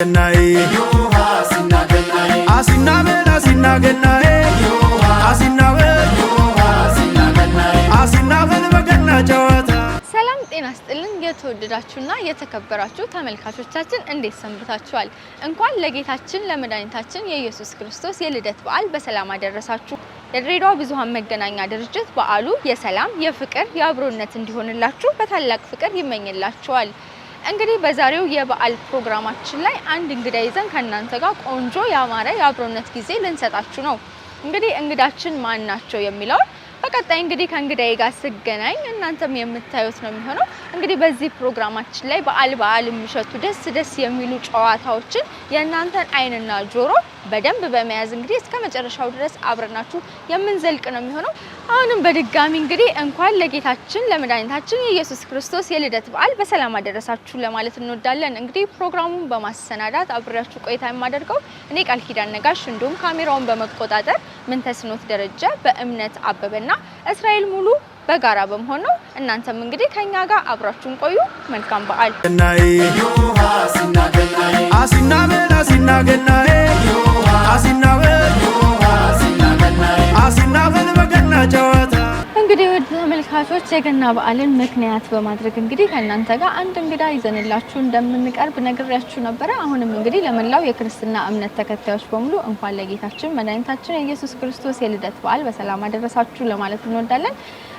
Gennae, ሰላም ጤና ይስጥልን የተወደዳችሁና የተከበራችሁ ተመልካቾቻችን እንዴት ሰንብታችኋል? እንኳን ለጌታችን ለመድኃኒታችን የኢየሱስ ክርስቶስ የልደት በዓል በሰላም አደረሳችሁ። የድሬዳዋ ብዙሃን መገናኛ ድርጅት በዓሉ የሰላም፣ የፍቅር፣ የአብሮነት እንዲሆንላችሁ በታላቅ ፍቅር ይመኝላችኋል። እንግዲህ በዛሬው የበዓል ፕሮግራማችን ላይ አንድ እንግዳ ይዘን ከናንተ ጋር ቆንጆ ያማረ የአብሮነት ጊዜ ልንሰጣችሁ ነው። እንግዲህ እንግዳችን ማን ናቸው የሚለው በቀጣይ እንግዲህ ከእንግዳዬ ጋር ስገናኝ እናንተም የምታዩት ነው የሚሆነው። እንግዲህ በዚህ ፕሮግራማችን ላይ በዓል የሚሸቱ ደስ የሚሉ ጨዋታዎችን የእናንተን አይንና ጆሮ በደንብ በመያዝ እንግዲህ እስከ መጨረሻው ድረስ አብረናችሁ የምንዘልቅ ነው የሚሆነው። አሁንም በድጋሚ እንግዲህ እንኳን ለጌታችን ለመድኃኒታችን የኢየሱስ ክርስቶስ የልደት በዓል በሰላም አደረሳችሁ ለማለት እንወዳለን። እንግዲህ ፕሮግራሙን በማሰናዳት አብሬያችሁ ቆይታ የማደርገው እኔ ቃል ኪዳን ነጋሽ፣ እንዲሁም ካሜራውን በመቆጣጠር ምንተስኖት ደረጃ፣ በእምነት አበበና እስራኤል ሙሉ በጋራ በመሆን ነው። እናንተም እንግዲህ ከኛ ጋር አብራችሁን ቆዩ። መልካም በዓል። እንግዲህ ወደ ተመልካቾች የገና በዓልን ምክንያት በማድረግ እንግዲህ ከእናንተ ጋር አንድ እንግዳ ይዘንላችሁ እንደምንቀርብ ነግሬያችሁ ነበረ። አሁንም እንግዲህ ለመላው የክርስትና እምነት ተከታዮች በሙሉ እንኳን ለጌታችን መድኃኒታችን የኢየሱስ ክርስቶስ የልደት በዓል በሰላም አደረሳችሁ ለማለት እንወዳለን።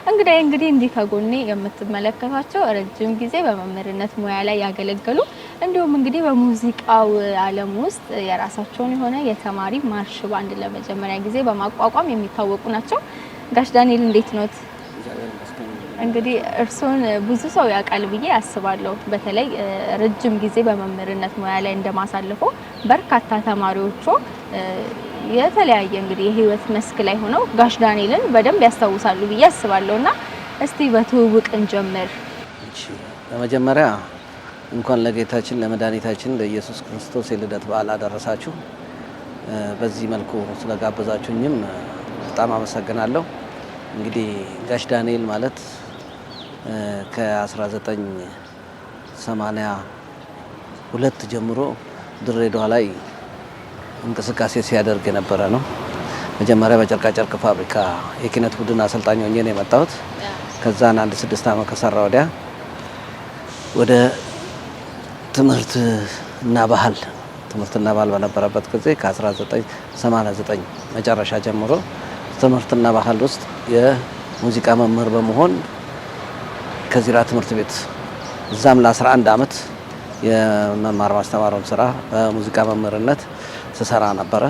እንግዲህ እንዲህ ከጎኔ የምትመለከቷቸው ረጅም ጊዜ በመምህርነት ሙያ ላይ ያገለገሉ እንዲሁም እንግዲህ በሙዚቃው ዓለም ውስጥ የራሳቸውን የሆነ የተማሪ ማርሽ ባንድ ለመጀመሪያ ጊዜ በማቋቋም የሚታወቁ ናቸው። ጋሽ ዳንኤል እንዴት ኖት? እንግዲህ እርሶን ብዙ ሰው ያውቃል ብዬ አስባለሁ። በተለይ ረጅም ጊዜ በመምህርነት ሙያ ላይ እንደማሳልፎ በርካታ ተማሪዎቹ የተለያየ እንግዲህ የህይወት መስክ ላይ ሆነው ጋሽ ዳንኤልን በደንብ ያስታውሳሉ ብዬ አስባለሁና እስቲ በትውውቅ እንጀምር። እሺ፣ በመጀመሪያ እንኳን ለጌታችን ለመድኃኒታችን ለኢየሱስ ክርስቶስ የልደት በዓል አደረሳችሁ። በዚህ መልኩ ስለጋበዛችሁኝም በጣም አመሰግናለሁ። እንግዲህ ጋሽ ዳንኤል ማለት ከ1982 ጀምሮ ድሬዳዋ ላይ እንቅስቃሴ ሲያደርግ የነበረ ነው። መጀመሪያ በጨርቃጨርቅ ፋብሪካ የኪነት ቡድን አሰልጣኝ ሆኜ ነው የመጣሁት። ከዛን 6 ዓመት ከሰራ ወዲያ ወደ ትምህርትና ባህል በነበረበት ጊዜ ከ1989 መጨረሻ ጀምሮ ትምህርትና ባህል ውስጥ የሙዚቃ መምህር በመሆን ከዚራ ትምህርት ቤት እዛም ለ11 ዓመት የመማር ማስተማሩን ስራ በሙዚቃ መምህርነት ስሰራ ነበረ።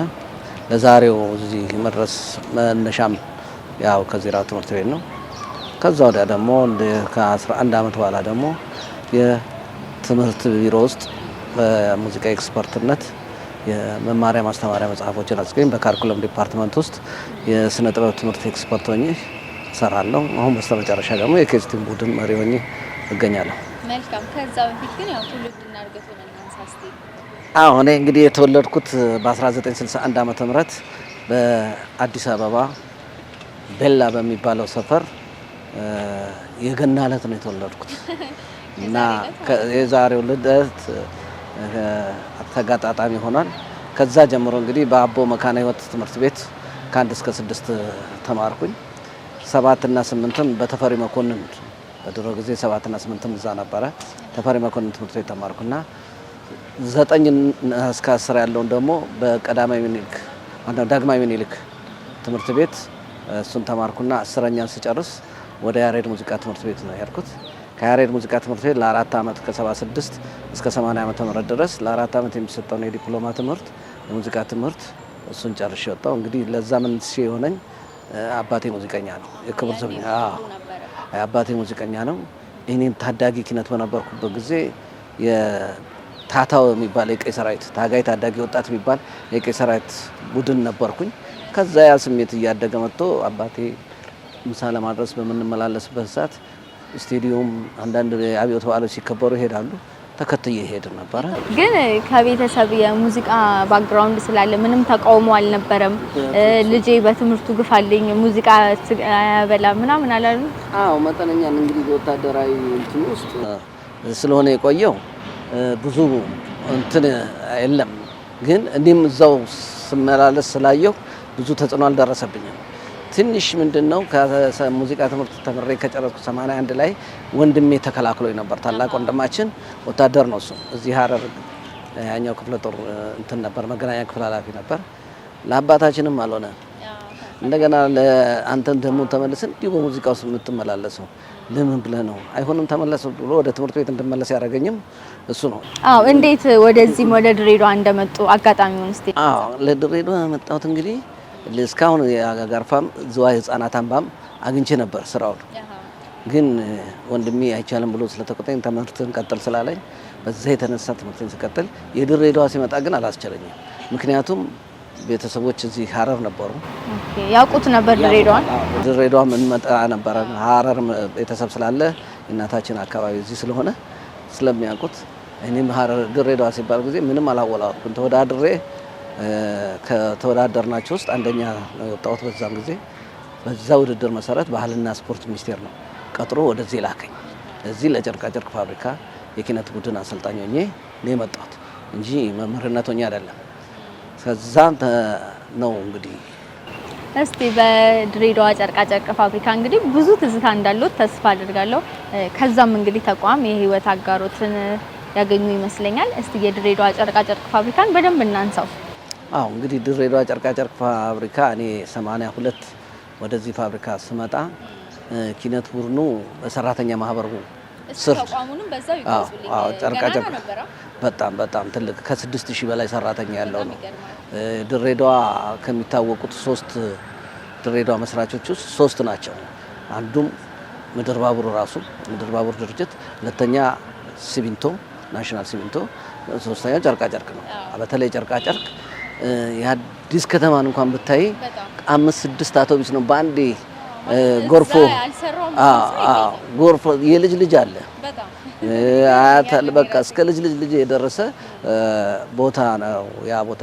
ለዛሬው እዚህ መድረስ መነሻም ያው ከዚራ ትምህርት ቤት ነው። ከዛ ወዲያ ደግሞ ከ11 ዓመት በኋላ ደግሞ የትምህርት ቢሮ ውስጥ በሙዚቃ ኤክስፐርትነት የመማሪያ ማስተማሪያ መጽሐፎችን አስገኝ በካሪኩለም ዲፓርትመንት ውስጥ የስነ ጥበብ ትምህርት ኤክስፐርት ሆኜ እሰራለሁ። አሁን በስተመጨረሻ ደግሞ የኬስቲንግ ቡድን መሪ ሆኜ እገኛለሁ። መልካም። ከዛ በፊት ግን ያው ትውልድና እድገቱን እናንሳስቲ። እኔ እንግዲህ የተወለድኩት በ1961 ዓመተ ምህረት በአዲስ አበባ ቤላ በሚባለው ሰፈር የገና ዕለት ነው የተወለድኩት እና የዛሬው ልደት ተጋጣጣሚ ሆኗል። ከዛ ጀምሮ እንግዲህ በአቦ መካነ ሕይወት ትምህርት ቤት ከ1 እስከ 6 ተማርኩኝ። 7 እና 8ም በተፈሪ መኮንን በድሮ ጊዜ 7 እና 8ም እዛ ነበረ ተፈሪ መኮንን ትምህርት ቤት ተማርኩና 9 እስከ 10 ያለውን ደግሞ በቀዳማዊ ምኒልክ ዳግማዊ ምኒልክ ትምህርት ቤት እሱን ተማርኩና 10ኛን ስጨርስ ወደ ያሬድ ሙዚቃ ትምህርት ቤት ነው ያልኩት። ከያሬድ ሙዚቃ ትምህርት ቤት ለ4 ዓመት ከ76 እስከ 80 ዓመተ ምህረት ድረስ ለ4 ዓመት የሚሰጠውን የዲፕሎማ ትምህርት የሙዚቃ ትምህርት እሱን ጨርሼ ወጣሁ። እንግዲህ ለዛ መንስኤ የሆነኝ አባቴ ሙዚቀኛ ነው። የክብር ዘበኛ አባቴ ሙዚቀኛ ነው። እኔም ታዳጊ ኪነት በነበርኩበት ጊዜ የታታው የሚባል የቀይ ሰራዊት ታጋይ ታዳጊ ወጣት የሚባል የቀይ ሰራዊት ቡድን ነበርኩኝ። ከዛ ያ ስሜት እያደገ መጥቶ አባቴ ምሳ ለማድረስ በምንመላለስበት ሰዓት ስቴዲየም አንዳንድ አብዮት በዓሎች ሲከበሩ ይሄዳሉ። ተከትዬ ሄድ ነበር። ግን ከቤተሰብ የሙዚቃ ባክግራውንድ ስላለ ምንም ተቃውሞ አልነበረም። ልጄ በትምህርቱ ግፋልኝ ሙዚቃ ያበላ ምናምን አላሉ። መጠነኛ እንግዲህ ወታደራዊ እንትን ውስጥ ስለሆነ የቆየው ብዙ እንትን የለም። ግን እኔም እዛው ስመላለስ ስላየሁ ብዙ ተጽዕኖ አልደረሰብኝም። ትንሽ ምንድነው ከሙዚቃ ትምህርት ተምሬ ከጨረስኩ 81 ላይ ወንድሜ ተከላክሎኝ ነበር። ታላቅ ወንድማችን ወታደር ነው እሱ። እዚህ ሀረር ያኛው ክፍለ ጦር እንትን ነበር፣ መገናኛ ክፍል ኃላፊ ነበር። ለአባታችንም አልሆነ። እንደገና ለአንተን ደግሞ ተመልሰን እንዲሁ በሙዚቃ ውስጥ የምትመላለሰው ለምን ብለህ ነው? አይሆንም ተመለስ ብሎ ወደ ትምህርት ቤት እንድመለስ ያደረገኝም እሱ ነው። አዎ። እንዴት ወደዚህም ወደ ድሬዳዋ እንደመጡ አጋጣሚውን እስቲ? አዎ፣ ለድሬዳዋ መጣሁት እንግዲህ እስካሁን የአጋርፋም ዝዋይ ህጻናት አምባም አግኝቼ ነበር ስራውን። ግን ወንድሜ አይቻልም ብሎ ስለተቆጣኝ ትምህርትን ቀጥል ስላለኝ በዛ የተነሳ ትምህርትን ስቀጥል የድሬዳዋ ሲመጣ ግን አላስቻለኝም። ምክንያቱም ቤተሰቦች እዚህ ሀረር ነበሩ። ኦኬ። ያውቁት ነበር ድሬዳዋን? ድሬዳዋ ምን መጣ ነበር ሀረር ቤተሰብ ስላለ እናታችን አካባቢ እዚህ ስለሆነ ስለሚያውቁት እኔም ሀረር ድሬዳዋ ሲባል ጊዜ ምንም አላወላወልኩም። ተወዳድሬ ከተወዳደርናቸው ውስጥ አንደኛ ነው የወጣሁት። በዛም ጊዜ በዛ ውድድር መሰረት ባህልና ስፖርት ሚኒስቴር ነው ቀጥሮ ወደዚህ ላከኝ። እዚህ ለጨርቃጨርቅ ፋብሪካ የኪነት ቡድን አሰልጣኝ ሆኜ ነው የመጣሁት እንጂ መምህርነት ሆኜ አይደለም። ከዛ ነው እንግዲህ እስቲ በድሬዳዋ ጨርቃጨርቅ ፋብሪካ እንግዲህ ብዙ ትዝታ እንዳለው ተስፋ አድርጋለሁ። ከዛም እንግዲህ ተቋም የህይወት አጋሮትን ያገኙ ይመስለኛል። እስቲ የድሬዳዋ ጨርቃጨርቅ ፋብሪካን በደንብ እናንሳው። አዎ እንግዲህ ድሬዳዋ ጨርቃጨርቅ ፋብሪካ እኔ 82 ወደዚህ ፋብሪካ ስመጣ ኪነት ቡድኑ በሰራተኛ ማህበሩ ስር ተቋሙንም በዛው ይገዙልኝ። ጨርቃጨርቅ በጣም ትልቅ ከ6000 በላይ ሰራተኛ ያለው ነው። ድሬዳዋ ከሚታወቁት 3 ድሬዳዋ መስራቾች ውስጥ 3 ናቸው። አንዱም ምድር ባቡር ራሱ ምድር ባቡር ድርጅት፣ ሁለተኛ ሲሚንቶ ናሽናል ሲሚንቶ፣ ሶስተኛው ጨርቃጨርቅ ነው። በተለይ ጨርቃጨርቅ የአዲስ ከተማን እንኳን ብታይ 5-6 አውቶቡስ ነው በአንዴ ጎርፎ ጎርፎ የልጅ ልጅ አለ አያታል በቃ እስከ ልጅ የደረሰ ቦታ ነው ያ ቦታ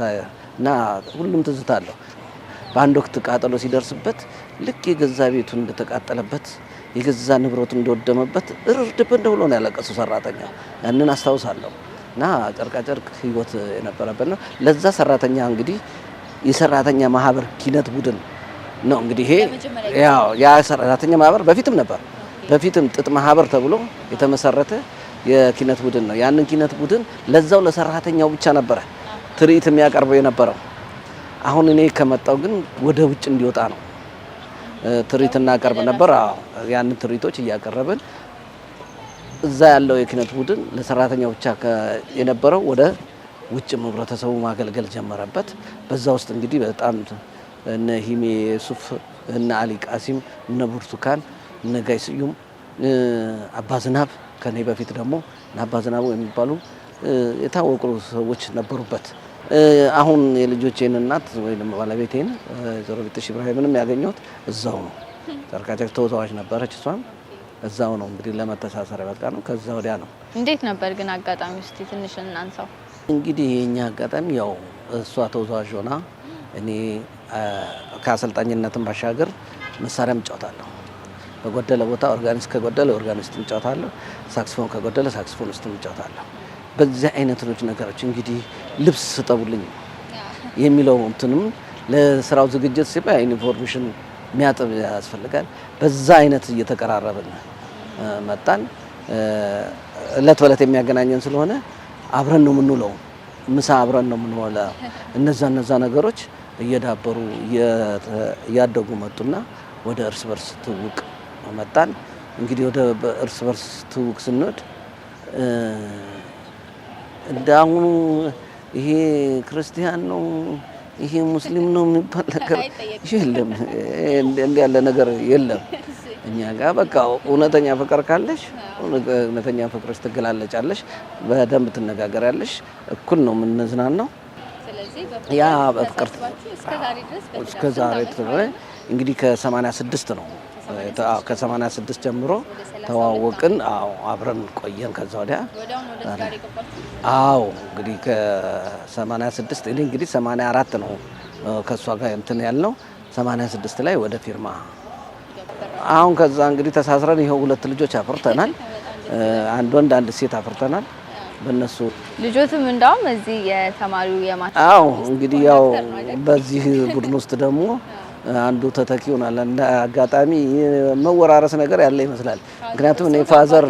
እና ሁሉም ትዝታ አለው። በአንድ ወቅት ቃጠሎ ሲደርስበት ልክ የገዛ ቤቱን እንደተቃጠለበት የገዛ ንብረቱ እንደወደመበት እርድብ እንደብሎ ነው ያለቀሱ ሰራተኛ። ያንን አስታውሳለሁ። እና ጨርቃጨርቅ ህይወት የነበረበት ነው። ለዛ ሰራተኛ እንግዲህ የሰራተኛ ማህበር ኪነት ቡድን ነው እንግዲህ ይሄ ያው ያ ሰራተኛ ማህበር በፊትም ነበር። በፊትም ጥጥ ማህበር ተብሎ የተመሰረተ የኪነት ቡድን ነው። ያንን ኪነት ቡድን ለዛው ለሰራተኛው ብቻ ነበረ ትርኢት የሚያቀርበው የነበረው። አሁን እኔ ከመጣው ግን ወደ ውጭ እንዲወጣ ነው ትርኢት እናቀርብ ነበር። ያንን ትርኢቶች እያቀረብን እዛ ያለው የኪነት ቡድን ለሰራተኛው ብቻ የነበረው ወደ ውጭ ህብረተሰቡ ማገልገል ጀመረበት። በዛ ውስጥ እንግዲህ በጣም እነ ሂሜ ሱፍ፣ እነ አሊ ቃሲም፣ እነ ብርቱካን፣ እነ ጋይ ስዩም፣ አባዝናብ ከኔ በፊት ደግሞ እነ አባዝናቡ የሚባሉ የታወቁ ሰዎች ነበሩበት። አሁን የልጆቼን እናት ወይም ባለቤቴን ዞሮ ቢትሽ ኢብራሂምንም ያገኘሁት እዛው ነው። ጨርቃጨርቅ ተወዛዋዥ ነበረች። እሷም እዛው ነው እንግዲህ ለመተሳሰር በቃ ነው። ከዛ ወዲያ ነው። እንዴት ነበር ግን አጋጣሚ ውስጥ ትንሽ እናንሳው። እንግዲህ የኛ አጋጣሚ ያው እሷ ተወዛዋዥ ሆና እኔ ከአሰልጣኝነትም ባሻገር መሳሪያም እጫወታለሁ። በጎደለ ቦታ ኦርጋኒስት ከጎደለ ኦርጋኒስት እጫወታለሁ። ሳክስፎን ከጎደለ ሳክስፎኒስት እጫወታለሁ። በዚህ አይነቶች ነገሮች እንግዲህ ልብስ ስጠቡልኝ የሚለው እንትንም ለስራው ዝግጅት ሲባል ኢንፎርሜሽን የሚያጥብ ያስፈልጋል። በዛ አይነት እየተቀራረብን መጣን። እለት በእለት የሚያገናኘን ስለሆነ አብረን ነው የምንውለው። ምሳ አብረን ነው የምንውለው። እነዛ ነገሮች እየዳበሩ እያደጉ መጡና ወደ እርስ በርስ ትውውቅ መጣን። እንግዲህ ወደ እርስ በርስ ትውውቅ ስንወድ እንዳሁኑ ይሄ ክርስቲያን ነው ይሄ ሙስሊም ነው የሚባል ነገር የለም። እንዲህ ያለ ነገር የለም እኛ ጋር። በቃ እውነተኛ ፍቅር ካለሽ እውነተኛ ፍቅርሽ ትገላለጫለሽ፣ በደንብ ትነጋገራለሽ፣ እኩል ነው የምንዝናናው። ያ በፍቅር እስከ ዛሬ ድረስ እንግዲህ ከ86 ነው ከ86 ጀምሮ ተዋወቅን። አብረን ቆየን። ከዛ ወዲያ እንግዲህ ከ86 እኔ እንግዲህ 84 ነው ከሷ ጋር እንትን ያልነው 86 ላይ ወደ ፊርማ አሁን ከዛ እንግዲህ ተሳስረን ይኸው 2 ልጆች አፍርተናል። አንድ ወንድ አንድ ሴት አፍርተናል። በእነሱ ልጆትም እንደውም እዚህ የተማሪው የማታ አዎ እንግዲህ ያው በዚህ ቡድን ውስጥ ደግሞ አንዱ ተተኪ ሆናል። እንደ አጋጣሚ መወራረስ ነገር ያለ ይመስላል። ምክንያቱም እኔ ፋዘር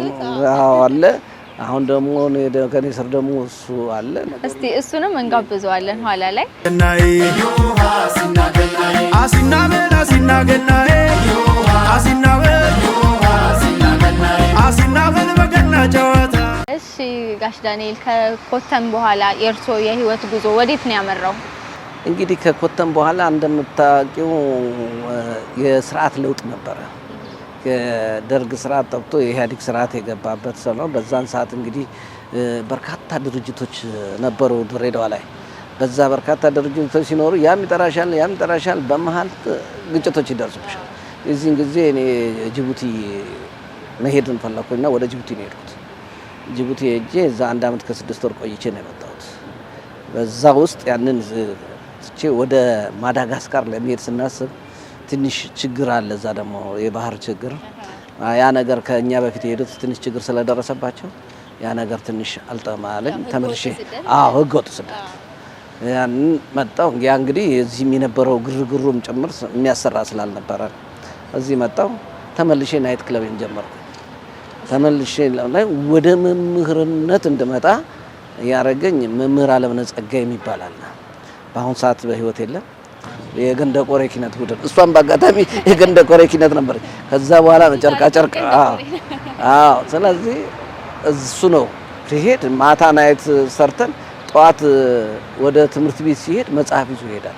አለ አሁን ደግሞ ከኔ ስር ደግሞ እሱ አለ። እስቲ እሱንም እንጋብዘዋለን ኋላ ላይ እሺ ጋሽ ዳንኤል ከኮተም በኋላ የእርሶ የህይወት ጉዞ ወዴት ነው ያመራው? እንግዲህ ከኮተም በኋላ እንደምታውቂው የስርዓት ለውጥ ነበረ። የደርግ ስርዓት ጠፍቶ የኢህአዴግ ስርዓት የገባበት ነው። በዛን ሰዓት እንግዲህ በርካታ ድርጅቶች ነበሩ ድሬዳዋ ላይ። በዛ በርካታ ድርጅቶች ሲኖሩ ያም ይጠራሻል፣ በመሀል ግጭቶች ይደርሱብሻል። የዚህን ጊዜ እኔ ጅቡቲ መሄድን ፈለኩኝና ወደ ጅቡቲ ነው የሄድኩት። ጅቡቲ ሄጄ እዛ 1 አመት ከ6 ወር ቆይቼ ነው የመጣሁት። በዛ ውስጥ ያንን ትቼ ወደ ማዳጋስካር ለመሄድ ስናስብ ትንሽ ችግር አለ። እዛ ደግሞ የባህር ችግር ያ ነገር ከኛ በፊት የሄዱት ትንሽ ችግር ስለደረሰባቸው ያ ነገር ትንሽ አልጠማለኝ። ተመልሼ ህገወጥ ስደት ያን መጣሁ። ያ እንግዲህ እዚህም የነበረው ግርግሩም ጭምር የሚያሰራ ስላልነበረ እዚህ መጣሁ። ተመልሼ ናይት ክለብን ጀመርኩ። ተመልሼ ወደ መምህርነት እንድመጣ ያረገኝ መምህር አለምነህ ጸጋዬ የሚባል አለ። በአሁን ሰዓት በህይወት የለም። የገንደ ቆሬ ኪነት ቡድን እሷም በአጋጣሚ የገንደ ቆሬ ኪነት ነበር። ከዛ በኋላ ነው ጨርቃ ጨርቅ። ስለዚህ እሱ ነው ሲሄድ ማታ ናይት ሰርተን ጠዋት ወደ ትምህርት ቤት ሲሄድ መጽሐፍ ይዞ ይሄዳል።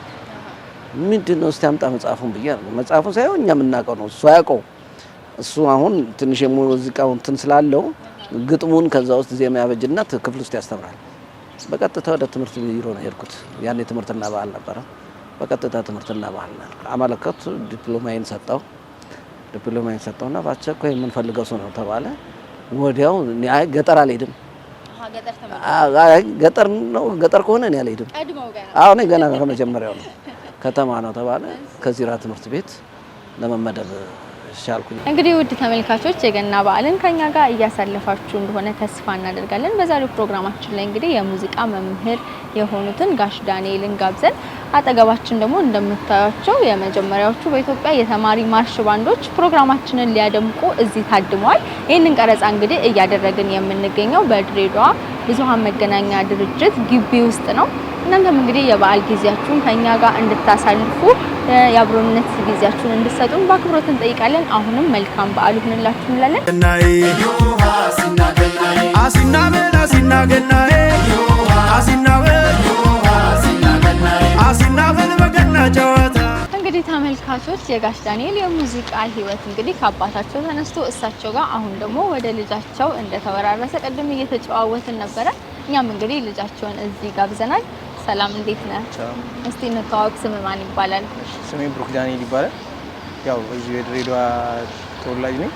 ምንድነው እስቲ አምጣ መጽሐፉን ብዬ ነው። መጽሐፉን ሳይሆን እኛ የምናውቀው ነው እሱ አያውቀው። እሱ አሁን ትንሽ የሙዚቃው እንትን ስላለው ግጥሙን ከዛ ውስጥ ዜማ ያበጅና ክፍል ውስጥ ያስተምራል። በቀጥታ ወደ ትምህርት ቢሮ ነው ሄድኩት። ያኔ ትምህርትና ባህል ነበረ። በቀጥታ ትምህርትና ባህል አመለከቱ። ዲፕሎማዬን ሰጠውና በአስቸኳይ የምንፈልገው ሰው ነው ተባለ። ወዲያው አይ ገጠር አልሄድም። ገጠር ነው ገጠር ከሆነ እኔ አልሄድም። አዎ እኔ ገና ከመጀመሪያው ነው። ከተማ ነው ተባለ። ከዚራ ትምህርት ቤት ለመመደብ ሻልኩኝ። እንግዲህ ውድ ተመልካቾች የገና በዓልን ከኛ ጋር እያሳለፋችሁ እንደሆነ ተስፋ እናደርጋለን። በዛሬው ፕሮግራማችን ላይ እንግዲህ የሙዚቃ መምህር የሆኑትን ጋሽ ዳንኤልን ጋብዘን አጠገባችን ደግሞ እንደምታዩቸው የመጀመሪያዎቹ በኢትዮጵያ የተማሪ ማርሽ ባንዶች ፕሮግራማችንን ሊያደምቁ እዚህ ታድመዋል። ይህንን ቀረጻ እንግዲህ እያደረግን የምንገኘው በድሬዳዋ ብዙሃን መገናኛ ድርጅት ግቢ ውስጥ ነው። እናንተም እንግዲህ የበዓል ጊዜያችሁን ከኛ ጋር እንድታሳልፉ የአብሮነት ጊዜያችሁን እንድትሰጡን በአክብሮት እንጠይቃለን። አሁንም መልካም በዓል ይሁንላችሁ እንላለን። እንግዲህ ተመልካቾች የጋሽ ዳንኤል የሙዚቃ ህይወት እንግዲህ ከአባታቸው ተነስቶ እሳቸው ጋር አሁን ደግሞ ወደ ልጃቸው እንደተወራረሰ ቅድም እየተጨዋወትን ነበረ። እኛም እንግዲህ ልጃቸውን እዚህ ጋብዘናል። ሰላም እንዴት ነህ? እስቲ እንተዋወቅ። ስም ማን ይባላል? ስሜ ብሩክ ዳንኤል ይባላል። ያው እዚሁ የድሬዳዋ ተወላጅ ነኝ።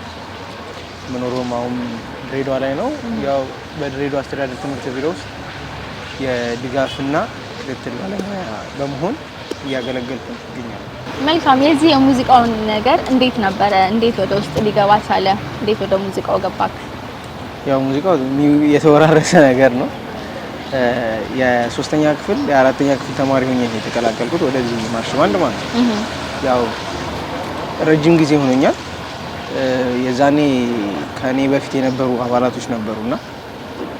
መኖሩም አሁን ድሬዳዋ ላይ ነው። ያው በድሬዳዋ አስተዳደር ትምህርት ቢሮ ውስጥ የድጋፍና ክትትል ባለሙያ በመሆን እያገለገልኩ እገኛለሁ። መልካም። የዚህ የሙዚቃውን ነገር እንዴት ነበረ? እንዴት ወደ ውስጥ ሊገባ ቻለ? እንዴት ወደ ሙዚቃው ገባክ? ያው ሙዚቃው የተወራረሰ ነገር ነው። የሶስተኛ ክፍል የአራተኛ ክፍል ተማሪ ሆኜ የተቀላቀልኩት ወደዚህ ማርሽ ባንድ ማለት ነው። ያው ረጅም ጊዜ ሆኖኛል። የዛኔ ከኔ በፊት የነበሩ አባላቶች ነበሩና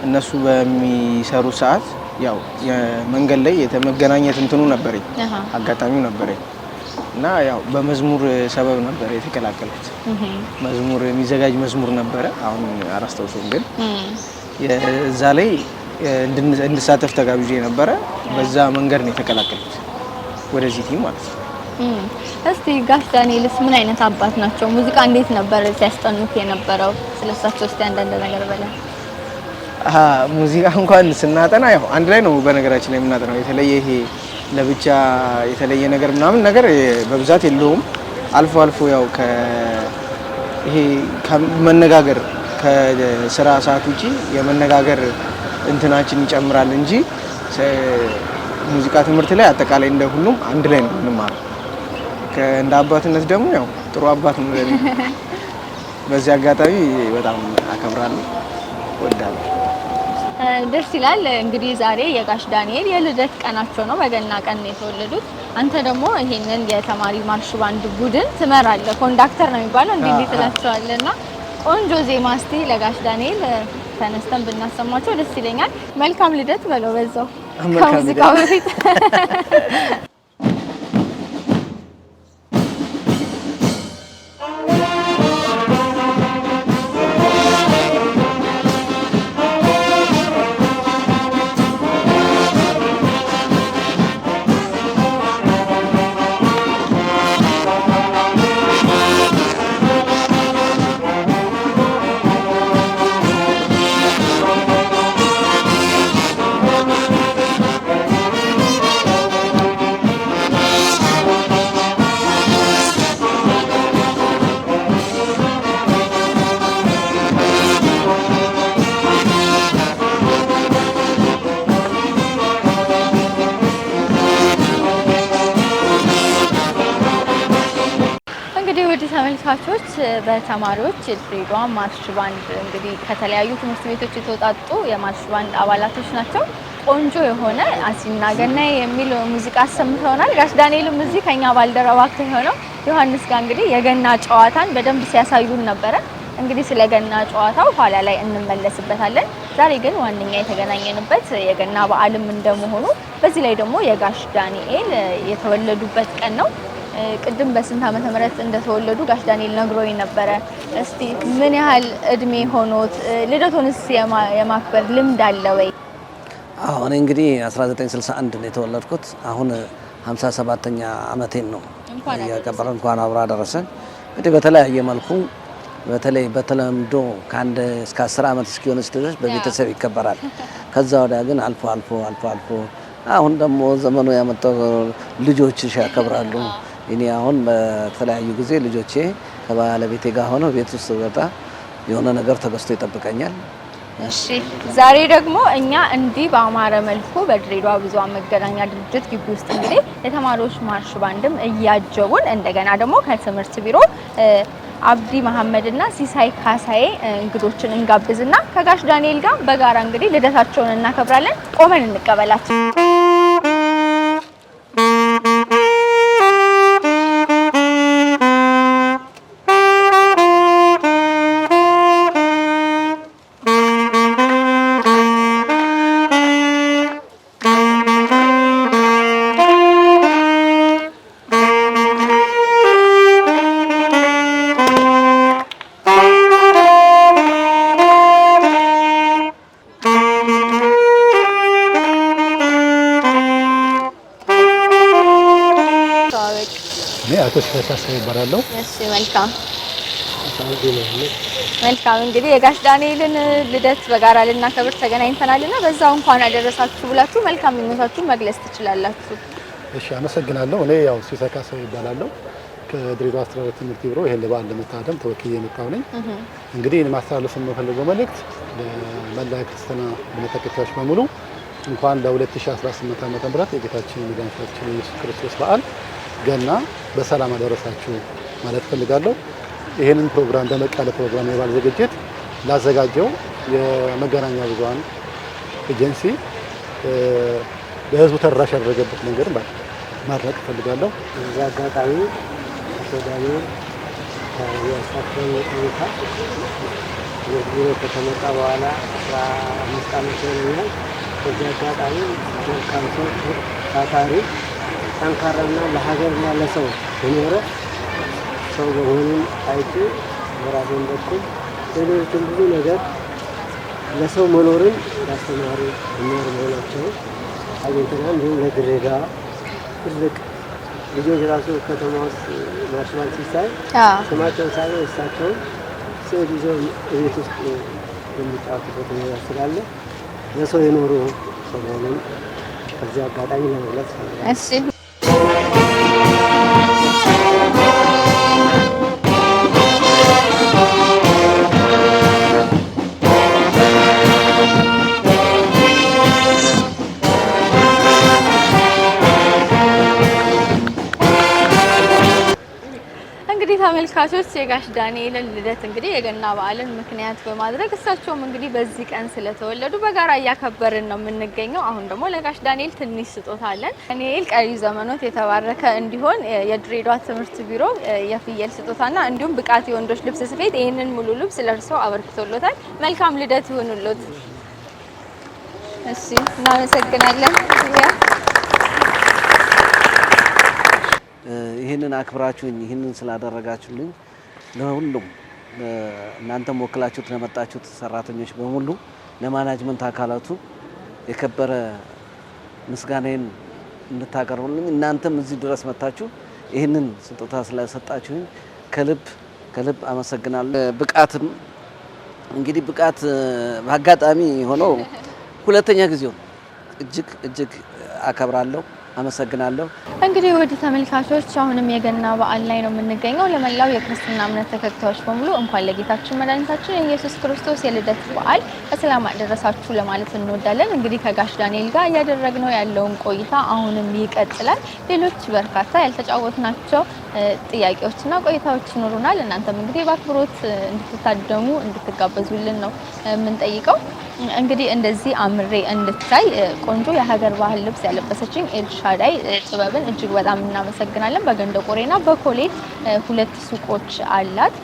እነሱ በሚሰሩ ሰዓት ያው የመንገድ ላይ የተመገናኘት እንትኑ ነበረኝ፣ አጋጣሚው ነበረኝ እና ያው በመዝሙር ሰበብ ነበር የተቀላቀልኩት። መዝሙር የሚዘጋጅ መዝሙር ነበረ፣ አሁን አላስታውሰውም፣ ግን የዛ ላይ እንድሳተፍ ተጋብዤ ነበረ። በዛ መንገድ ነው የተቀላቀልኩት ወደዚህ ቲም ማለት ነው። እስቲ ጋሽ ዳንኤልስ ምን አይነት አባት ናቸው? ሙዚቃ እንዴት ነበር ሲያስጠኑት የነበረው? ስለሳቸው እስቲ አንዳንድ ነገር በለን። ሙዚቃ እንኳን ስናጠና ያው አንድ ላይ ነው በነገራችን ላይ የምናጠናው። የተለየ ይሄ ለብቻ የተለየ ነገር ምናምን ነገር በብዛት የለውም። አልፎ አልፎ ያው ይሄ ከመነጋገር ከስራ ሰዓት ውጪ የመነጋገር እንትናችን ይጨምራል እንጂ ሙዚቃ ትምህርት ላይ አጠቃላይ እንደ ሁሉም አንድ ላይ ነው የምንማረው። እንደ አባትነት ደግሞ ያው ጥሩ አባት ነው ለኔ። በዚህ አጋጣሚ በጣም አከብራለሁ፣ እወዳለሁ። ደስ ይላል። እንግዲህ ዛሬ የጋሽ ዳንኤል የልደት ቀናቸው ነው። በገና ቀን ነው የተወለዱት። አንተ ደግሞ ይሄንን የተማሪ ማርሽ ባንድ ቡድን ትመራለህ። ኮንዳክተር ነው የሚባለው እንዴ ትላቸዋለህና ቆንጆ ዜማ እስቲ ለጋሽ ዳንኤል ተነስተን ብናሰማቸው ደስ ይለኛል። መልካም ልደት በለው በዛው ከሙዚቃው በፊት ተመልካቾች በተማሪዎች የድሬዳዋ ማርሽ ባንድ እንግዲህ ከተለያዩ ትምህርት ቤቶች የተወጣጡ የማርሽ ባንድ አባላቶች ናቸው። ቆንጆ የሆነ አሲና ገናዬ የሚል ሙዚቃ አሰምተውናል። ጋሽ ዳንኤልም እዚህ ከኛ ባልደረባ ከሆነው ዮሐንስ ጋር እንግዲህ የገና ጨዋታን በደንብ ሲያሳዩን ነበረ። እንግዲህ ስለ ገና ጨዋታው ኋላ ላይ እንመለስበታለን። ዛሬ ግን ዋነኛ የተገናኘንበት የገና በዓልም እንደመሆኑ በዚህ ላይ ደግሞ የጋሽ ዳንኤል የተወለዱበት ቀን ነው። ቅድም በስንት ዓመተ ምህረት እንደተወለዱ ጋሽ ዳንኤል ነግሮኝ ነበረ። እስቲ ምን ያህል እድሜ ሆኖት ልደቱንስ የማክበር ልምድ አለ ወይ? አዎ እኔ እንግዲህ 1961 ነው የተወለድኩት። አሁን 57ኛ ዓመቴን ነው ያከበረ። እንኳን አብራ ደረሰን። እንግዲህ በተለያየ መልኩ በተለይ በተለምዶ ከአንድ እስከ 10 ዓመት እስኪሆንስ ድረስ በቤተሰብ ይከበራል። ከዛ ወዲያ ግን አልፎ አልፎ አሁን ደግሞ ዘመኑ ያመጣው ልጆች ያከብራሉ። እኔ አሁን በተለያዩ ጊዜ ልጆቼ ከባለቤቴ ጋር ሆነው ቤት ውስጥ ወጣ የሆነ ነገር ተገዝቶ ይጠብቀኛል። እሺ ዛሬ ደግሞ እኛ እንዲህ በአማረ መልኩ በድሬዳዋ ብዙኃን መገናኛ ድርጅት ግቢ ውስጥ እንግዲህ የተማሪዎች ማርሽ ባንድም እያጀቡን እንደገና ደግሞ ከትምህርት ቢሮ አብዲ መሐመድና ሲሳይ ካሳዬ እንግዶችን እንጋብዝና ከጋሽ ዳንኤል ጋር በጋራ እንግዲህ ልደታቸውን እናከብራለን። ቆመን እንቀበላቸው። አቶ ሲሳይ ይባላል። እሺ መልካም እንግዲህ የጋሽ ዳንኤልን ልደት በጋራ ልናከብር ተገናኝተናልና በዛው እንኳን አደረሳችሁ ብላችሁ መልካም ምኞታችሁን መግለጽ ትችላላችሁ። እሺ አመሰግናለሁ። እኔ ያው ሲሳይ ይባላል ከድሬዳዋ አስተዳደር ትምህርት ቢሮ ይሄን ለበዓል ለመታደም ተወክዬ የመጣሁ ነኝ። እንግዲህ ማስተላለፍ የምፈልገው መልእክት ለመላ ክርስትና እምነት ተከታዮች በሙሉ እንኳን ለ2018 ዓ.ም የጌታችን የመድኃኒታችን የኢየሱስ ክርስቶስ በዓል ገና በሰላም አደረሳችሁ ማለት ፈልጋለሁ። ይሄንን ፕሮግራም ደመቅ ያለ ፕሮግራም የበዓል ዝግጅት ላዘጋጀው የመገናኛ ብዙኃን ኤጀንሲ ለህዝቡ ተደራሽ ያደረገበት መንገድ ማድረግ ፈልጋለሁ። እዚህ አጋጣሚ ተዳኒ የሳተኝ ሁኔታ የቢሮ ከተመጣ በኋላ 15 ዓመት ሆኖኛል። በዚህ አጋጣሚ መልካም ሰው ታታሪ ጠንካራና ለሀገርና ለሰው የኖረ ሰው በመሆኑን አይቼ በራሴን በኩል ሌሎችም ብዙ ነገር ለሰው መኖርን ያስተማሩ የሚኖር መሆናቸው አግኝተናል። እንዲሁም ለድሬዳዋ ትልቅ ልጆች ራሱ ከተማ ውስጥ ማርሽ ባንድ ሲሳይ ስማቸውን ሳይሆን እሳቸውን ስዕል ይዘው ቤት ውስጥ የሚጫወቱበት ነገር ስላለ ለሰው የኖሩ ሰው መሆኑን ከዚህ አጋጣሚ ለመግለጽ ፈልጋለሁ። ተመልካቾች የጋሽ ዳንኤልን ልደት እንግዲህ የገና በዓልን ምክንያት በማድረግ እሳቸውም እንግዲህ በዚህ ቀን ስለተወለዱ በጋራ እያከበርን ነው የምንገኘው። አሁን ደግሞ ለጋሽ ዳንኤል ትንሽ ስጦታ አለን። ዳንኤል ቀሪ ዘመኖት የተባረከ እንዲሆን የድሬዳዋ ትምህርት ቢሮ የፍየል ስጦታና እንዲሁም ብቃት የወንዶች ልብስ ስፌት ይህንን ሙሉ ልብስ ለእርስዎ አበርክቶሎታል። መልካም ልደት ይሁንልዎት። እሺ፣ እናመሰግናለን። ይህንን አክብራችሁኝ ይህንን ስላደረጋችሁልኝ ለሁሉም እናንተም ወክላችሁት ለመጣችሁት ሰራተኞች በሙሉ ለማናጅመንት አካላቱ የከበረ ምስጋናዬን እንድታቀርቡልኝ እናንተም እዚህ ድረስ መጣችሁ ይህንን ስጦታ ስለሰጣችሁኝ ከልብ አመሰግናለሁ። ብቃትም እንግዲህ ብቃት በአጋጣሚ ሆኖ ሁለተኛ ጊዜው እጅግ አከብራለሁ። አመሰግናለሁ። እንግዲህ ወደ ተመልካቾች አሁንም የገና በዓል ላይ ነው የምንገኘው። ለመላው የክርስትና እምነት ተከታዮች በሙሉ እንኳን ለጌታችን መድኃኒታችን የኢየሱስ ክርስቶስ የልደት በዓል በሰላም አደረሳችሁ ለማለት እንወዳለን። እንግዲህ ከጋሽ ዳንኤል ጋር እያደረግነው ያለውን ቆይታ አሁንም ይቀጥላል። ሌሎች በርካታ ያልተጫወትናቸው ጥያቄዎችና ቆይታዎች ይኖሩናል። እናንተም እንግዲህ በአክብሮት እንድትታደሙ እንድትጋበዙልን ነው የምንጠይቀው። እንግዲህ እንደዚህ አምሬ እንድታይ ቆንጆ የሀገር ባህል ልብስ ያለበሰችኝ ኤልሻዳይ ጥበብን እጅግ በጣም እናመሰግናለን። በገንደ ቆሬና በኮሌት 2 ሱቆች አላት።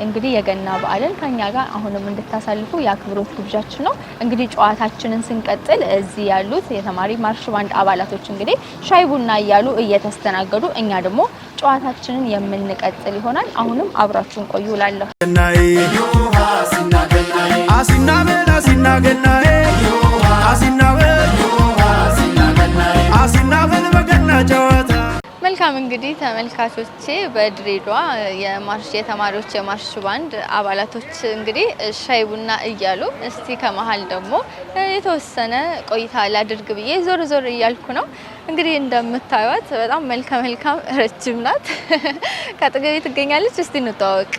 እንግዲህ የገና በዓልን ከኛ ጋር አሁንም እንድታሳልፉ የአክብሮት ግብዣችን ነው። እንግዲህ ጨዋታችንን ስንቀጥል እዚህ ያሉት የተማሪ ማርሽ ባንድ አባላቶች እንግዲህ ሻይ ቡና እያሉ እየተስተናገዱ እኛ ደግሞ ጨዋታችንን የምንቀጥል ይሆናል። አሁንም አብራችሁን ቆዩ እላለሁ። መልካም እንግዲህ ተመልካቾቼ በድሬዳዋ የተማሪዎች የማርሽ ባንድ አባላቶች እንግዲህ ሻይ ቡና እያሉ እስቲ ከመሀል ደግሞ የተወሰነ ቆይታ ላድርግ ብዬ ዞር እያልኩ ነው። እንግዲህ እንደምታዩት በጣም መልካም ረጅም ናት። ከአጠገቤ ትገኛለች። እስቲ እንተዋወቅ።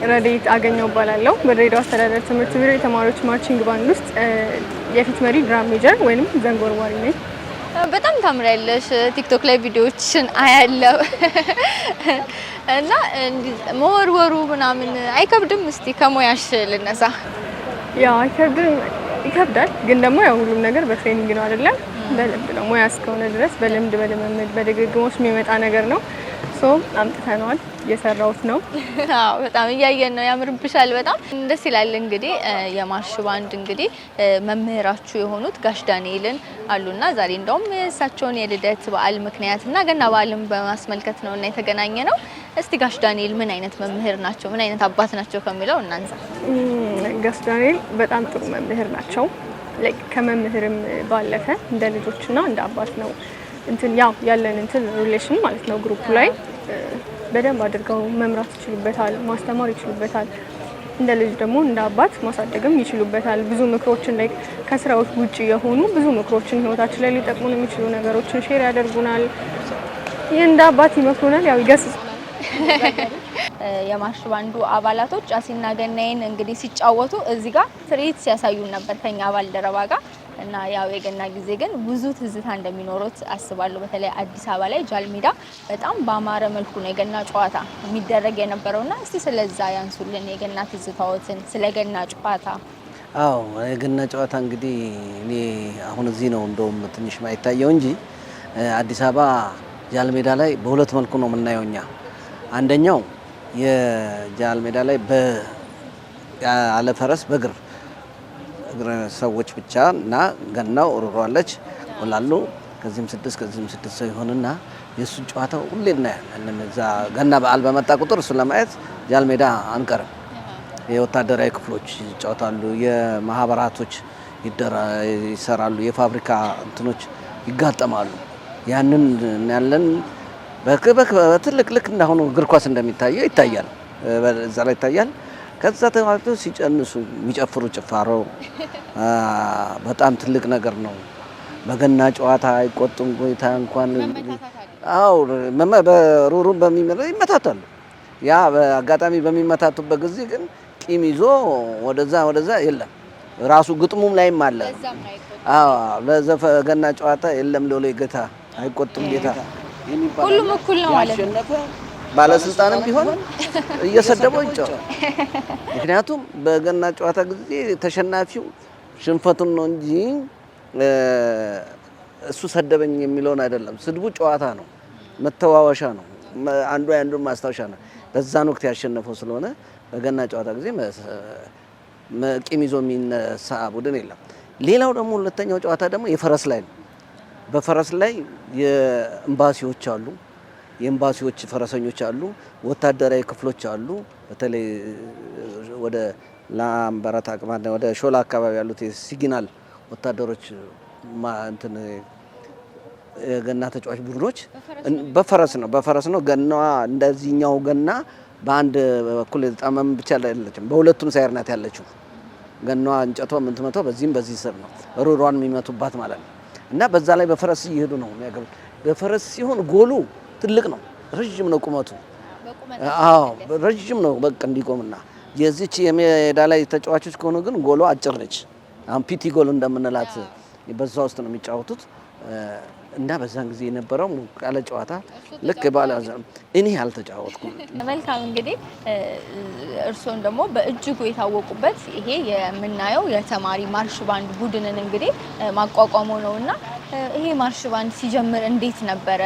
ረዴት አገኘው እባላለሁ። በድሬዳዋ አስተዳደር ትምህርት ቢሮ የተማሪዎች ማርቺንግ ባንድ ውስጥ የፊት መሪ ድራም ሜጀር ወይንም ዘንጎርጓሪ ነኝ። በጣም ታምሪያለሽ። ቲክቶክ ላይ ቪዲዮዎችን አያለው እና መወርወሩ ምናምን አይከብድም? እስቲ ከሙያሽ ልነሳ። ያው አይከብድም፣ ይከብዳል። ግን ደግሞ ያው ሁሉም ነገር በትሬኒንግ ነው አይደለም፣ በልምድ ነው። ሙያ እስከሆነ ድረስ በልምድ በልምምድ በድግግሞሽ የሚመጣ ነገር ነው። አምጥተነዋል፣ እየሰራሁት ነው። አዎ በጣም እያየን ነው። ያምርብሻል። በጣም ደስ ይላል። እንግዲህ የማርሽ ባንድ እንግዲህ መምህራችሁ የሆኑት ጋሽ ዳንኤልን አሉና ዛሬ እንደውም የእሳቸውን የልደት በዓል ምክንያትና ገና በዓልን በማስመልከት ነውና የተገናኘ ነው። እስቲ ጋሽ ዳንኤል ምን አይነት መምህር ናቸው? ምን አይነት አባት ናቸው ከሚለው እናንሳ። ጋሽ ዳንኤል በጣም ጥሩ መምህር ናቸው። ከመምህርም ባለፈ እንደ ልጆችና እንደ አባት ነው ያው ያለን ሪሌሽን ማለት ነው። ግሩፕ ላይ በደንብ አድርገው መምራት ይችሉበታል፣ ማስተማር ይችሉበታል። እንደ ልጅ ደግሞ እንደ አባት ማሳደግም ይችሉበታል። ብዙ ምክሮችን ላይ ከስራዎች ውጪ የሆኑ ብዙ ምክሮችን ህይወታችን ላይ ሊጠቅሙን የሚችሉ ነገሮችን ሼር ያደርጉናል። እንደ አባት ይመክሩናል፣ ያው ይገስጹናል። የማርሽ ባንዱ አባላቶች አሲና ገናዬን እንግዲህ ሲጫወቱ እዚህ ጋር ትርኢት ሲያሳዩን ነበር ከኛ ባልደረባ ጋር እና ያው የገና ጊዜ ግን ብዙ ትዝታ እንደሚኖሩት አስባለሁ። በተለይ አዲስ አበባ ላይ ጃልሜዳ በጣም በአማረ መልኩ ነው የገና ጨዋታ የሚደረግ የነበረውና እስቲ ስለዛ ያንሱልን የገና ትዝታዎትን ስለ ገና ጨዋታ። አዎ የገና ጨዋታ እንግዲህ እኔ አሁን እዚህ ነው እንደውም ትንሽ ማይታየው እንጂ አዲስ አበባ ጃልሜዳ ላይ በሁለት መልኩ ነው የምናየው እኛ። አንደኛው የጃልሜዳ ላይ ያለ ፈረስ በእግር ሰዎች ብቻ እና ገናው ሩሯለች ወላሉ ከዚህም 6 ሰው ይሆንና የሱን ጨዋታ ሁሌ እናያለን። እዛ ገና በዓል በመጣ ቁጥር እሱን ለማየት ጃልሜዳ አንቀርም። የወታደራዊ ክፍሎች ይጫወታሉ፣ የማህበራቶች ይሰራሉ፣ የፋብሪካ እንትኖች ይጋጠማሉ። ያንን እናያለን። በትልቅ ልክ እንዳሁኑ እግር ኳስ እንደሚታየው ይታያል፣ እዛ ላይ ይታያል። ከዛ ተዋክቶ ሲጨንሱ የሚጨፍሩ ጭፋሮ በጣም ትልቅ ነገር ነው። በገና ጨዋታ አይቆጡም። ቆይታ እንኳን አው በሩሩ ይመታታሉ። ያ በአጋጣሚ በሚመታቱበት ጊዜ ግን ቂም ይዞ ወደዛ የለም። ራሱ ግጥሙም ላይም አለ። አዎ ለገና ጨዋታ የለም ሎሌ ጌታ አይቆጡም ጌታ ሁሉም እኩል ነው ማለት ነው። ባለስልጣንም ቢሆን እየሰደበው ይጫወታል። ምክንያቱም በገና ጨዋታ ጊዜ ተሸናፊው ሽንፈቱን ነው እንጂ እሱ ሰደበኝ የሚለውን አይደለም። ስድቡ ጨዋታ ነው፣ መተዋወሻ ነው፣ አንዱ አንዱን ማስታወሻ ነው። በዛን ወቅት ያሸነፈው ስለሆነ በገና ጨዋታ ጊዜ ቂም ይዞ የሚነሳ ቡድን የለም። ሌላው ደግሞ ሁለተኛው ጨዋታ ደግሞ የፈረስ ላይ ነው። በፈረስ ላይ የኤምባሲዎች አሉ፣ የኤምባሲዎች ፈረሰኞች አሉ፣ ወታደራዊ ክፍሎች አሉ። በተለይ ወደ ላምበረት አቅማዳ ወደ ሾላ አካባቢ ያሉት የሲግናል ወታደሮች እንትን የገና ተጫዋች ቡድኖች በፈረስ ነው። ገናዋ እንደዚህኛው ገና በአንድ በኩል የጣመም ብቻ አይደለችም፣ በሁለቱም ሳይር ናት ያለችው። ገናዋ እንጨቷ የምትመታው በዚህም በዚህ ስር ነው፣ ሩሯን የሚመቱባት ማለት ነው። እና በዛ ላይ በፈረስ እየሄዱ ነው የሚያገቡት። በፈረስ ሲሆን ጎሉ ትልቅ ነው፣ ረጅም ነው ቁመቱ። አዎ ረጅም ነው በቃ እንዲቆምና የዚች የሜዳ ላይ ተጫዋቾች ከሆኑ ግን ጎሉ አጭር ነች። አሁን ፒቲ ጎል እንደምንላት በዛ ውስጥ ነው የሚጫወቱት። እና በዛን ጊዜ የነበረው ቃለ ጨዋታ ልክ ባለ እኔ አልተጫወትኩም። መልካም እንግዲህ እርስዎን ደግሞ በእጅጉ የታወቁበት ይሄ የምናየው የተማሪ ማርሽ ባንድ ቡድንን እንግዲህ ማቋቋሙ ነውና ይሄ ማርሽ ባንድ ሲጀምር እንዴት ነበረ?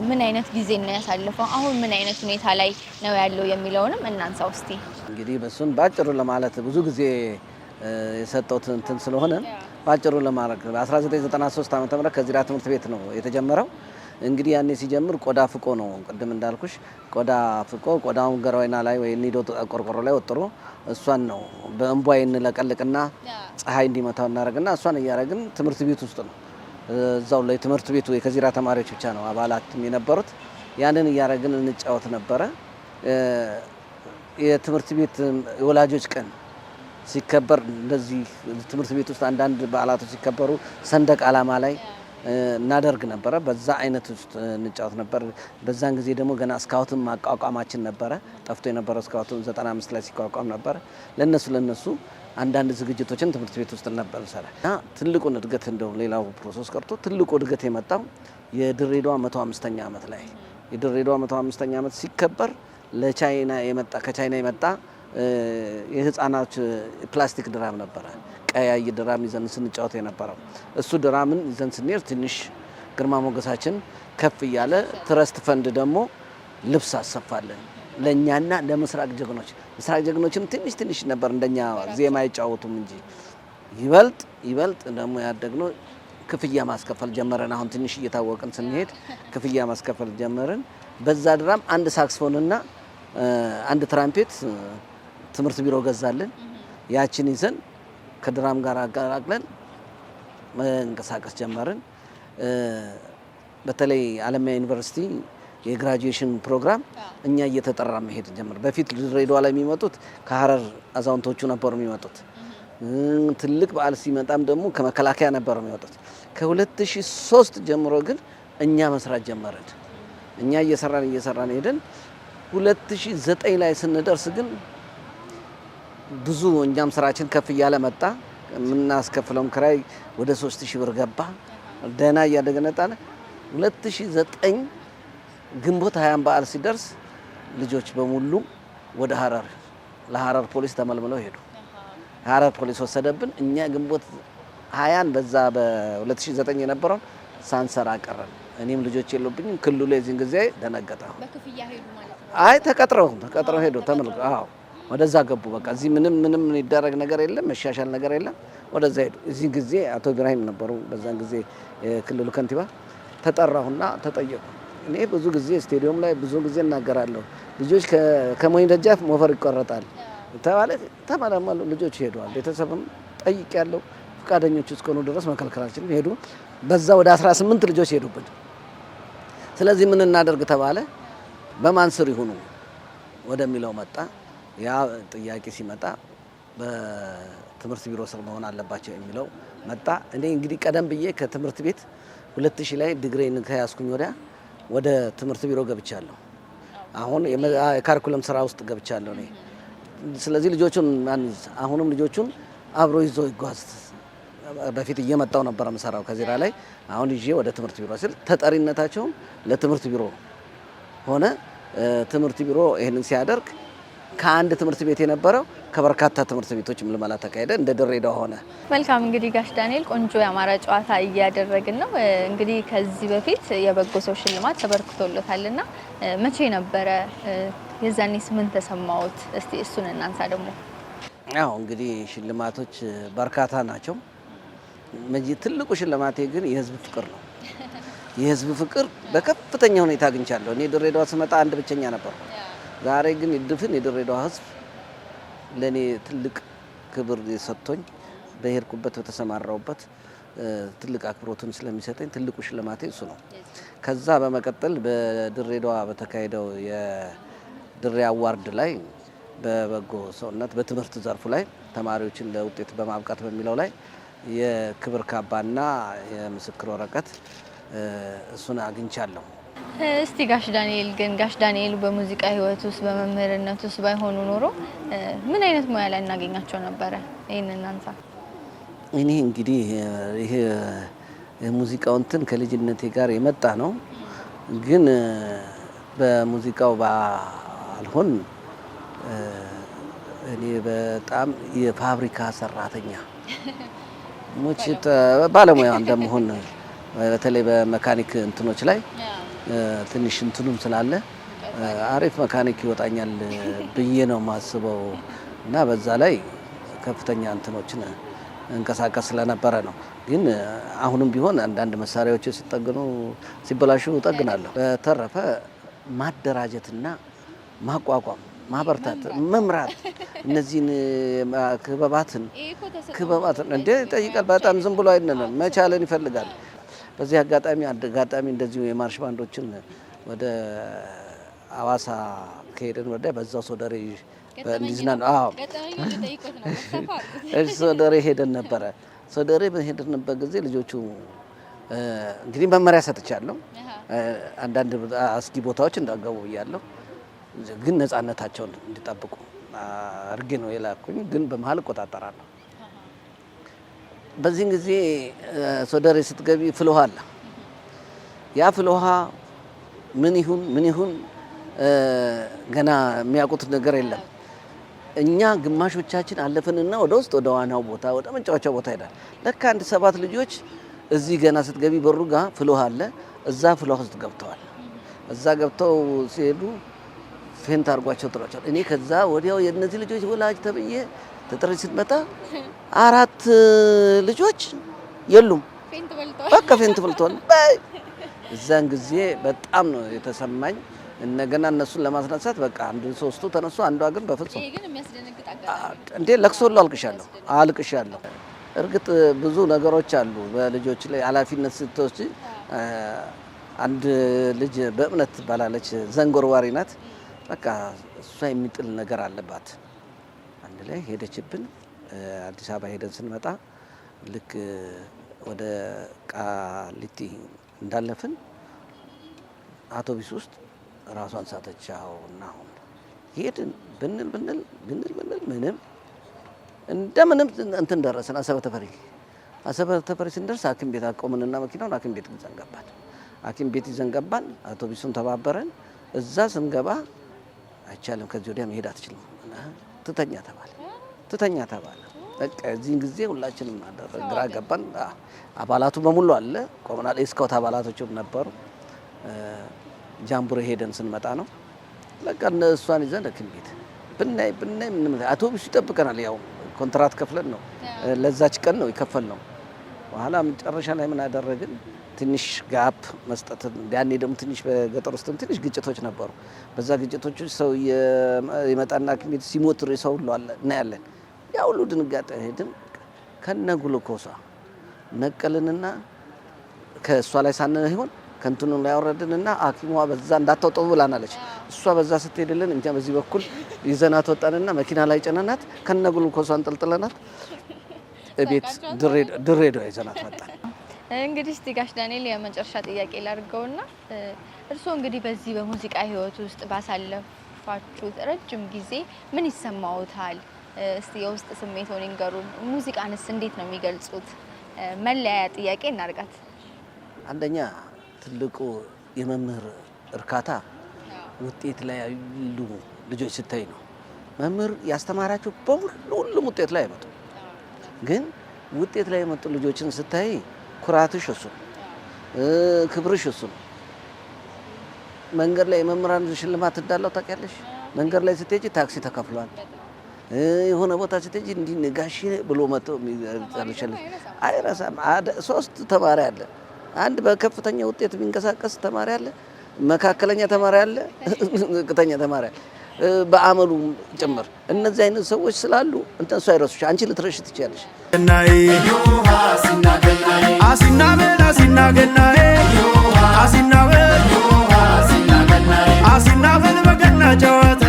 ምን አይነት ጊዜ ነው ያሳለፈው? አሁን ምን አይነት ሁኔታ ላይ ነው ያለው የሚለውንም እናንሳው እስቲ። እንግዲህ በሱን ባጭሩ ለማለት ብዙ ጊዜ የሰጠው እንትን ስለሆነ ባጭሩ ለማድረግ በ1993 ዓ.ም ከዚራ ትምህርት ቤት ነው የተጀመረው። እንግዲህ ያኔ ሲጀምር ቆዳ ፍቆ ነው፣ ቅድም እንዳልኩሽ ቆዳ ፍቆ ቆዳውን ገረወይና ላይ ወይ ኒዶ ቆርቆሮ ላይ ወጥሮ እሷን ነው በእንቧይ እንለቀልቅና ፀሐይ እንዲመታው እናደርግና እሷን እያደረግን ትምህርት ቤት ውስጥ ነው እዛው ላይ ትምህርት ቤቱ የከዚራ ተማሪዎች ብቻ ነው አባላት የነበሩት። ያንን እያደረግን እንጫወት ነበረ። የትምህርት ቤት የወላጆች ቀን ሲከበር እንደዚህ ትምህርት ቤት ውስጥ አንዳንድ በዓላቶች ሲከበሩ ሰንደቅ ዓላማ ላይ እናደርግ ነበረ። በዛ አይነት ውስጥ እንጫወት ነበር። በዛን ጊዜ ደግሞ ገና ስካውትን ማቋቋማችን ነበረ። ጠፍቶ የነበረው ስካውትን 95 ላይ ሲቋቋም ነበረ። ለነሱ አንዳንድ ዝግጅቶችን ትምህርት ቤት ውስጥ ነበር ሰራ እና ትልቁን እድገት እንደው ሌላው ፕሮሰስ ቀርቶ ትልቁ እድገት የመጣው የድሬዳዋ 105ኛ ዓመት ላይ የድሬዳዋ 105ኛ ዓመት ሲከበር ከቻይና የመጣ የህፃናት ፕላስቲክ ድራም ነበረ። ቀያይ ድራም ይዘን ስንጫወት የነበረው እሱ ድራምን ይዘን ስንሄድ ትንሽ ግርማ ሞገሳችን ከፍ እያለ ትረስት ፈንድ ደግሞ ልብስ አሰፋለን ለኛና ለምስራቅ ጀግኖች። ምስራቅ ጀግኖችም ትንሽ ነበር እንደኛ ዜማ አይጫወቱም እንጂ ይበልጥ ደግሞ ያደግነው ክፍያ ማስከፈል ጀመረን። አሁን ትንሽ እየታወቅን ስንሄድ ክፍያ ማስከፈል ጀመረን። በዛ ድራም አንድ ሳክስፎንና አንድ ትራምፔት ትምህርት ቢሮ ገዛልን። ያችን ይዘን ከድራም ጋር አቀላቅለን መንቀሳቀስ ጀመርን። በተለይ አለሚያ ዩኒቨርሲቲ የግራጁዌሽን ፕሮግራም እኛ እየተጠራ መሄድ ጀመር። በፊት ድሬዳዋ ላይ የሚመጡት ከሀረር አዛውንቶቹ ነበሩ የሚመጡት። ትልቅ በዓል ሲመጣም ደግሞ ከመከላከያ ነበሩ የሚመጡት። ከ2003 ጀምሮ ግን እኛ መስራት ጀመርን። እኛ እየሰራን ሄደን 2009 ላይ ስንደርስ ግን ብዙ እኛም ስራችን ከፍ እያለ መጣ። የምናስከፍለውም ክራይ ወደ 3000 ብር ገባ። ደህና እያደገ መጣ። 2009 ግንቦት 20 በዓል ሲደርስ ልጆች በሙሉ ወደ ለሀረር ፖሊስ ተመልምለው ሄዱ። ሀረር ፖሊስ ወሰደብን። እኛ ግንቦት 20 በዛ በ2009 የነበረውን ሳንሰራ ቀረን። እኔም ልጆች የሉብኝም። ክልሉ የዚህን ጊዜ ደነገጠ። በክፍያ ሄዱ ማለት ነው? አይ ተቀጥረው ሄዱ። ተመልከው። አዎ ወደዛ ገቡ። በቃ እዚህ ምንም ይደረግ ነገር የለም፣ መሻሻል ነገር የለም። ወደዛ ሄዱ። እዚህ ጊዜ አቶ ኢብራሂም ነበሩ፣ በዛን ጊዜ የክልሉ ከንቲባ። ተጠራሁና ተጠየቁ። እኔ ብዙ ጊዜ ስቴዲየም ላይ ብዙ ጊዜ እናገራለሁ። ልጆች ከሞኝ ደጃፍ ሞፈር ይቆረጣል ተመለመሉ። ልጆች ሄደዋል። ቤተሰብም ጠይቅ ያለው ፈቃደኞች እስከሆኑ ድረስ መከልከል አልችልም። ሄዱ። በዛ ወደ 18 ልጆች ሄዱብን። ስለዚህ ምን እናደርግ ተባለ። በማን ስር ይሁኑ ወደሚለው መጣ። ያ ጥያቄ ሲመጣ በትምህርት ቢሮ ስር መሆን አለባቸው የሚለው መጣ። እኔ እንግዲህ ቀደም ብዬ ከትምህርት ቤት 2000 ላይ ዲግሪን ከያዝኩኝ ወዲያ ወደ ትምህርት ቢሮ ገብቻለሁ። አሁን የካሪኩለም ስራ ውስጥ ገብቻለሁ እኔ። ስለዚህ አሁንም ልጆቹን አብሮ ይዞ ይጓዝ። በፊት እየመጣው ነበር የምሰራው ከዚራ ላይ። አሁን ይዤ ወደ ትምህርት ቢሮ ስል ተጠሪነታቸውም ለትምህርት ቢሮ ሆነ። ትምህርት ቢሮ ይሄንን ሲያደርግ ከአንድ ትምህርት ቤት የነበረው ከበርካታ ትምህርት ቤቶች ምልመላ ተካሄደ፣ እንደ ድሬዳዋ ሆነ። መልካም እንግዲህ ጋሽ ዳንኤል ቆንጆ የአማራ ጨዋታ እያደረግን ነው። እንግዲህ ከዚህ በፊት የበጎ ሰው ሽልማት ተበርክቶለታልና መቼ ነበረ? የዛኔስ ምን ተሰማዎት? እስቲ እሱን እናንሳ ደግሞ። ያው እንግዲህ ሽልማቶች በርካታ ናቸው። ትልቁ ሽልማቴ ግን የህዝብ ፍቅር ነው። የህዝብ ፍቅር በከፍተኛ ሁኔታ አግኝቻለሁ። እኔ ድሬዳዋ ስመጣ አንድ ብቸኛ ነበር። ዛሬ ግን ድፍን የድሬዳዋ ህዝብ ለኔ ትልቅ ክብር ሰጥቶኝ በሄድኩበት በተሰማራውበት ትልቅ አክብሮቱን ስለሚሰጠኝ ትልቁ ሽልማቴ እሱ ነው። ከዛ በመቀጠል በድሬዳዋ በተካሄደው የድሬ አዋርድ ላይ በበጎ ሰውነት በትምህርት ዘርፉ ላይ ተማሪዎችን ለውጤት በማብቃት በሚለው ላይ የክብር ካባና የምስክር ወረቀት እሱን አግኝቻለሁ። እስቲ ጋሽ ዳንኤል ግን ጋሽ ዳንኤል በሙዚቃ ህይወት ውስጥ በመምህርነት ውስጥ ባይሆኑ ኖሮ ምን አይነት ሙያ ላይ እናገኛቸው ነበረ? ይሄን እናንሳ። እኔ እንግዲህ ይሄ የሙዚቃው እንትን ከልጅነቴ ጋር የመጣ ነው። ግን በሙዚቃው ባልሆን እኔ በጣም የፋብሪካ ሰራተኛ ሙችት ባለሙያ እንደመሆን በተለይ በመካኒክ እንትኖች ላይ ትንሽ እንትኑም ስላለ አሪፍ መካኒክ ይወጣኛል ብዬ ነው ማስበው እና በዛ ላይ ከፍተኛ እንትኖችን እንቀሳቀስ ስለነበረ ነው። ግን አሁንም ቢሆን አንዳንድ መሳሪያዎች ሲጠግኑ ሲበላሹ እጠግናለሁ። በተረፈ ማደራጀትና ማቋቋም፣ ማበርታት፣ መምራት እነዚህን ክበባትን እንደ ይጠይቃል። በጣም ዝም ብሎ አይደለም፣ መቻልን ይፈልጋል። በዚህ አጋጣሚ እንደዚሁ የማርሽ ባንዶችን ወደ አዋሳ ከሄደን ወደ በዛው ሶደሬ እንዲዝናኑ ሶደሬ ሄደን ነበረ። ሶደሬ በሄድንበት ጊዜ ልጆቹ እንግዲህ መመሪያ ሰጥቻለሁ። አንዳንድ አስጊ ቦታዎች እንዳገቡ ብያለሁ። ግን ነፃነታቸውን እንዲጠብቁ አድርጌ ነው የላኩኝ። ግን በመሀል እቆጣጠራለሁ። በዚህን ጊዜ ሶደሬ ስትገቢ ፍልውሃ አለ። ያ ፍልውሃ ምን ይሁን ገና የሚያውቁት ነገር የለም። እኛ ግማሾቻችን አለፍንና ወደ ውስጥ ወደ ዋናው ቦታ ወደ መጫወቻው ቦታ ሄዳል። ለካ አንድ 7 ልጆች እዚህ ገና ስትገቢ በሩ ጋር ፍልውሃ አለ። እዛ ፍልውሃ ውስጥ ገብተዋል። እዛ ገብተው ሲሄዱ ፌንት አድርጓቸው ጥሏቸዋል። እኔ ከዛ ወዲያው የእነዚህ ልጆች ወላጅ ተብዬ ተጠሪ ስትመጣ 4 ልጆች የሉም። በቃ ፌንት በልተዋል። እዛን ጊዜ በጣም ነው የተሰማኝ። እንደገና እነሱን ለማስነሳት በቃ አንዱ 3ቱ ተነሱ፣ አንዷ ግን በፍጹም እንዴ ለቅሶ ሁሉ አልቅሻለሁ። እርግጥ ብዙ ነገሮች አሉ በልጆች ላይ ኃላፊነት ስትወስጂ። አንድ ልጅ በእምነት ባላለች ዘንጎርዋሪ ናት። በቃ እሷ የሚጥል ነገር አለባት። አንድ ላይ ሄደችብን። አዲስ አበባ ሄደን ስንመጣ ልክ ወደ ቃሊቲ እንዳለፍን አውቶቡስ ውስጥ ራሷን ሳተች። እና አሁን ሄድን ብንል ምንም እንደምንም እንትን ደረስን። አሰበ ተፈሪ ስንደርስ ሐኪም ቤት አቆምንና መኪናውን ሐኪም ቤት ይዘን ገባን። ሐኪም ቤት ይዘን ገባን። አውቶቡሱን ተባበረን። እዛ ስንገባ አይቻልም፣ ከዚህ ወዲያ መሄድ አትችልም፣ ትተኛ ተባለ። በቃ እዚህን ጊዜ ሁላችንም ግራ ገባን። አባላቱ በሙሉ አለ ቆመናል። የስካውት አባላቶችም ነበሩ። ጃምቡሬ ሄደን ስንመጣ ነው በቃ እሷን ይዘን ሐኪም ቤት ብናይ ምንም አውቶቡስ ይጠብቀናል። ያው ኮንትራት ከፍለን ነው ለዛች ቀን ነው የከፈልነው። በኋላ መጨረሻ ላይ ምን አደረግን? ትንሽ ጋፕ መስጠት። ያኔ ደግሞ ትንሽ በገጠር ውስጥም ትንሽ ግጭቶች ነበሩ። በዛ ግጭቶች ሰው የመጣና ሐኪም ቤት ሲሞት ሰው ሁሉ አለ እናያለን። ያ ሁሉ ድንጋጤ ሄድን። ከነ ግሉኮሷ ነቀልንና ከእሷ ላይ ሳይሆን ከንቱኑ ላይ አወረድንና ሐኪሟ በዛ እንዳታወጣው ብላናለች። እሷ በዛ ስትሄድልን እኛ በዚህ በኩል ይዘናት ወጣንና መኪና ላይ ጨነናት። ከነ ግሉኮሷ አንጠልጥለናት እቤት ድሬዳዋ ይዘናት ወጣን። እንግዲህ እስቲ ጋሽ ዳንኤል የመጨረሻ ጥያቄ ላድርገውና እርስዎ እንግዲህ በዚህ በሙዚቃ ህይወት ውስጥ ባሳለፋችሁት ረጅም ጊዜ ምን ይሰማዎታል? እስቲ የውስጥ ስሜትዎን ይንገሩን። ሙዚቃንስ እንዴት ነው የሚገልጹት? መለያ ጥያቄ እናርጋት። አንደኛ ትልቁ የመምህር እርካታ ውጤት ላይ ያሉ ልጆች ስታይ ነው። መምህር ያስተማራቸው ሁሉም ውጤት ላይ አይመጡ፣ ግን ውጤት ላይ የመጡ ልጆችን ስታይ ኩራትሽ እሱ ነው፣ ክብርሽ እሱ ነው። መንገድ ላይ መምህራን ሽልማት እንዳለው ታውቂያለሽ። መንገድ ላይ ስትሄጂ ታክሲ ተከፍሏል። የሆነ ቦታ ስትሄጂ እንዲህ ጋሽ ብሎ መጥቶ የሚጠልሽልሽ አይረሳም። 3 ተማሪ አለ። አንድ በከፍተኛ ውጤት የሚንቀሳቀስ ተማሪ አለ፣ መካከለኛ ተማሪ አለ፣ ዝቅተኛ ተማሪ አለ፣ በአመሉ ጭምር። እነዚህ አይነት ሰዎች ስላሉ እነሱ አይረሱሽ፣ አንቺ ልትረሽ ትችያለሽ። አሲናበል በገና ጨዋታ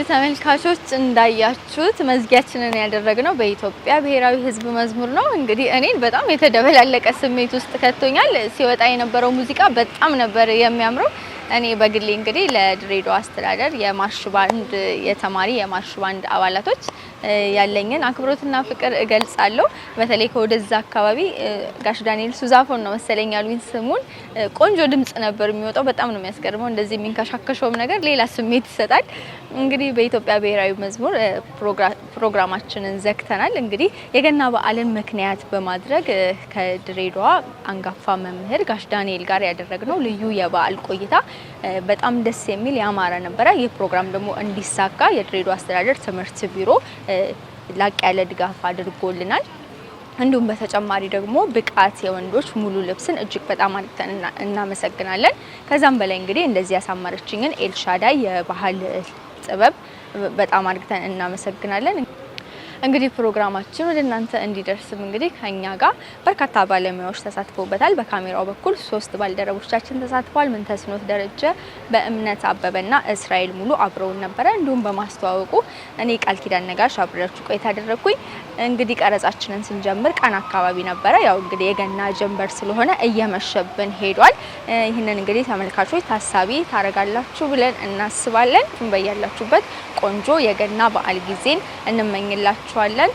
ተመልካቾች እንዳያችሁት መዝጊያችንን ያደረግነው በኢትዮጵያ ብሔራዊ ሕዝብ መዝሙር ነው። እንግዲህ እኔን በጣም የተደበላለቀ ስሜት ውስጥ ከቶኛል። ሲወጣ የነበረው ሙዚቃ በጣም ነበር የሚያምረው። እኔ በግሌ እንግዲህ ለድሬዳዋ አስተዳደር የማርሽ ባንድ የተማሪ የማርሽ ባንድ አባላቶች ያለኝን አክብሮትና ፍቅር እገልጻለሁ። በተለይ ከወደዛ አካባቢ ጋሽ ዳንኤል ሱዛፎን ነው መሰለኝ ያሉኝ ስሙን። ቆንጆ ድምጽ ነበር የሚወጣው። በጣም ነው የሚያስገርመው። እንደዚህ የሚንከሻከሸውም ነገር ሌላ ስሜት ይሰጣል። እንግዲህ በኢትዮጵያ ብሔራዊ መዝሙር ፕሮግራማችንን ዘግተናል። እንግዲህ የገና በዓልን ምክንያት በማድረግ ከድሬዳዋ አንጋፋ መምህር ጋሽ ዳንኤል ጋር ያደረግነው ልዩ የበዓል ቆይታ በጣም ደስ የሚል ያማረ ነበረ። ይህ ፕሮግራም ደግሞ እንዲሳካ የድሬዳዋ አስተዳደር ትምህርት ቢሮ ላቅ ያለ ድጋፍ አድርጎልናል። እንዲሁም በተጨማሪ ደግሞ ብቃት የወንዶች ሙሉ ልብስን እጅግ በጣም አድርገን እናመሰግናለን። ከዛም በላይ እንግዲህ እንደዚህ ያሳመረችኝን ኤልሻዳይ የባህል ጥበብ በጣም አድርገን እናመሰግናለን። እንግዲህ ፕሮግራማችን ወደ እናንተ እንዲደርስም እንግዲህ ከኛ ጋር በርካታ ባለሙያዎች ተሳትፈውበታል። በካሜራው በኩል 3 ባልደረቦቻችን ተሳትፈዋል። ምንተስኖት ደረጀ፣ በእምነት አበበና እስራኤል ሙሉ አብረውን ነበረ። እንዲሁም በማስተዋወቁ እኔ ቃል ኪዳን ነጋሽ አብሬያችሁ ቆይታ አደረኩኝ። እንግዲህ ቀረጻችንን ስንጀምር ቀን አካባቢ ነበረ። ያው እንግዲህ የገና ጀንበር ስለሆነ እየመሸብን ሄዷል። ይህንን እንግዲህ ተመልካቾች ታሳቢ ታረጋላችሁ ብለን እናስባለን። በያላችሁበት ቆንጆ የገና በዓል ጊዜን እንመኝላችኋለን።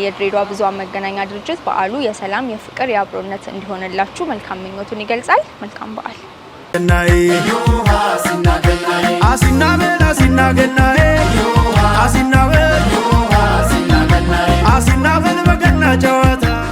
የድሬዳዋ ብዙኃን መገናኛ ድርጅት በዓሉ የሰላም፣ የፍቅር፣ የአብሮነት እንዲሆንላችሁ መልካም ምኞቱን ይገልጻል። መልካም በዓል። አሲናበል በገና ጨዋታ